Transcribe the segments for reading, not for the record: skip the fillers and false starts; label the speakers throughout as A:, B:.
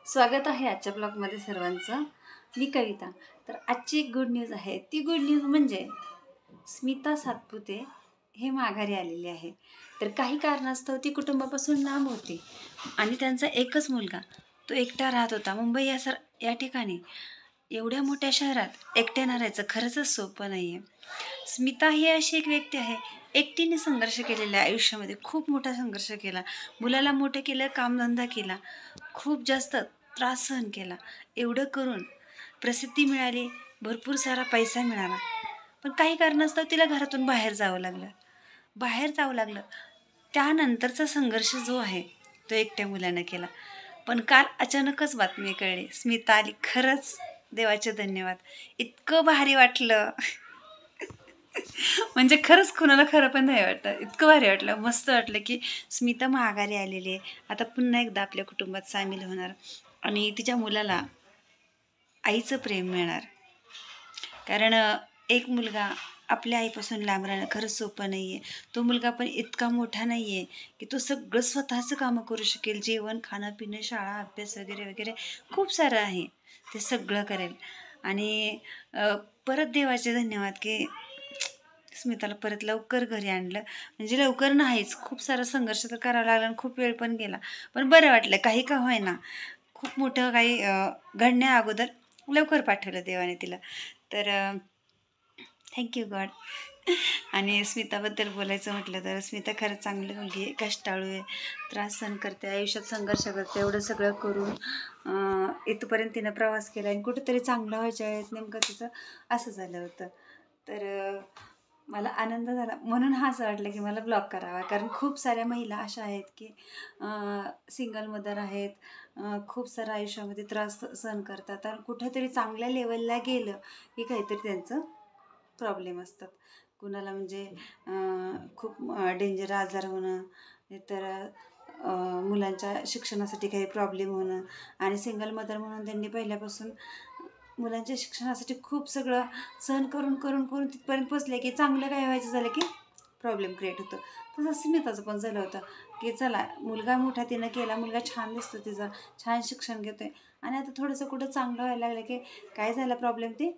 A: स्वागत आहे आजच्या ब्लॉगमध्ये सर्वांचं। मी कविता। तर आजची एक गुड न्यूज आहे। ती गुड न्यूज म्हणजे स्मिता सातपुते हे माघारी आलेले आहे। तर काही कारणास्तव ती कुटुंबापासून लांब होती आणि त्यांचा एकच मुलगा तो एकटा राहत होता। मुंबई या ठिकाणी एवढ्या मोठ्या शहरात एकट्यानं राहायचं खरंच सोपं नाही आहे। स्मिता ही अशी एक व्यक्ती आहे, एकटीने संघर्ष केलेला आहे आयुष्यामध्ये, खूप मोठा संघर्ष केला, मुलाला मोठं केलं, कामधंदा केला, खूप जास्त त्रास सहन केला। एवढं करून प्रसिद्धी मिळाली, भरपूर सारा पैसा मिळाला, पण काही कारणास्तव तिला घरातून बाहेर जावं लागलं। त्यानंतरचा संघर्ष जो आहे तो एकट्या मुलानं केला। पण काल अचानकच बातमी कळली, स्मिता आली। खरंच देवाचे धन्यवाद, इतकं भारी वाटलं म्हणजे खरंच कुणाला खरं पण नाही वाटतं, इतकं भारी वाटलं, मस्त वाटलं की स्मिता माघारी आलेली आहे, आता पुन्हा एकदा आपल्या कुटुंबात सामील होणार आणि तिच्या मुलाला आईचं प्रेम मिळणार। कारण एक मुलगा आपल्या आईपासून लांब राहणं खरंच सोपं नाही आहे। तो मुलगा पण इतका मोठा नाही आहे की तो सगळं स्वतःचं कामं करू शकेल, जेवण, खाणं पिणं, शाळा, अभ्यास वगैरे वगैरे खूप सारं आहे, ते सगळं करेल। आणि परत देवाचे धन्यवाद की स्मिताला परत लवकर घरी आणलं, म्हणजे लवकर नाहीच, खूप सारा संघर्ष तर करावा लागला आणि खूप वेळ पण गेला, पण बरं वाटलं, काही का होईना खूप मोठं काही घडण्या अगोदर लवकर पाठवलं देवाने तिला। तर थँक्यू गॉड। आणि स्मिताबद्दल बोलायचं म्हटलं तर स्मिता खरंच चांगली मुलगी आहे, कष्टाळू आहे, त्रास सहन करते, आयुष्यात संघर्ष करते, एवढं सगळं करून इथपर्यंत तिनं प्रवास केला आणि कुठेतरी चांगलं व्हायच्या वेळेस नेमकं तिचं असं झालं होतं। तर मला आनंद झाला, म्हणून हा असं वाटलं की मला ब्लॉग करावा, कारण खूप साऱ्या महिला अशा आहेत की सिंगल मदर आहेत, खूप सारा आयुष्यामध्ये त्रास सहन करतात आणि कुठेतरी चांगल्या लेवलला गेलं की काहीतरी त्यांचं प्रॉब्लेम असतात। कुणाला म्हणजे खूप डेंजर आजार होणं, तर मुलांच्या शिक्षणासाठी काही प्रॉब्लेम होणं, आणि सिंगल मदर म्हणून त्यांनी पहिल्यापासून मुलांच्या शिक्षणासाठी खूप सगळं सहन करून तिथपर्यंत पोचले की चांगलं काय व्हायचं झालं की प्रॉब्लेम क्रिएट होतं। तसं स्मिताचं पण झालं होतं की चला मुलगा मोठा तिनं केला, मुलगा छान दिसतो तिचा, छान शिक्षण घेतोय, आणि आता थोडंसं कुठं चांगलं व्हायला लागलं की काय झालं प्रॉब्लेम, ते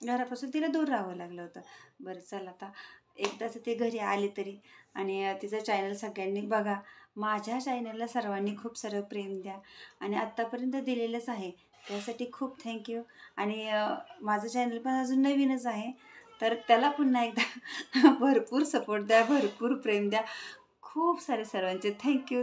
A: घरापासून तिला दूर राहावं लागलं होतं। बरं चला, आता एकदाच ते घरी आले तरी, आणि तिचं चॅनल सगळ्यांनी बघा, माझ्या चॅनलला सर्वांनी खूप सारं प्रेम द्या आणि आत्तापर्यंत दिलेलंच आहे, त्यासाठी खूप थँक्यू। आणि माझं चॅनल पण अजून नवीनच आहे, तर त्याला पुन्हा एकदा भरपूर सपोर्ट द्या, भरपूर प्रेम द्या, खूप सारे सर्वांचे थँक्यू।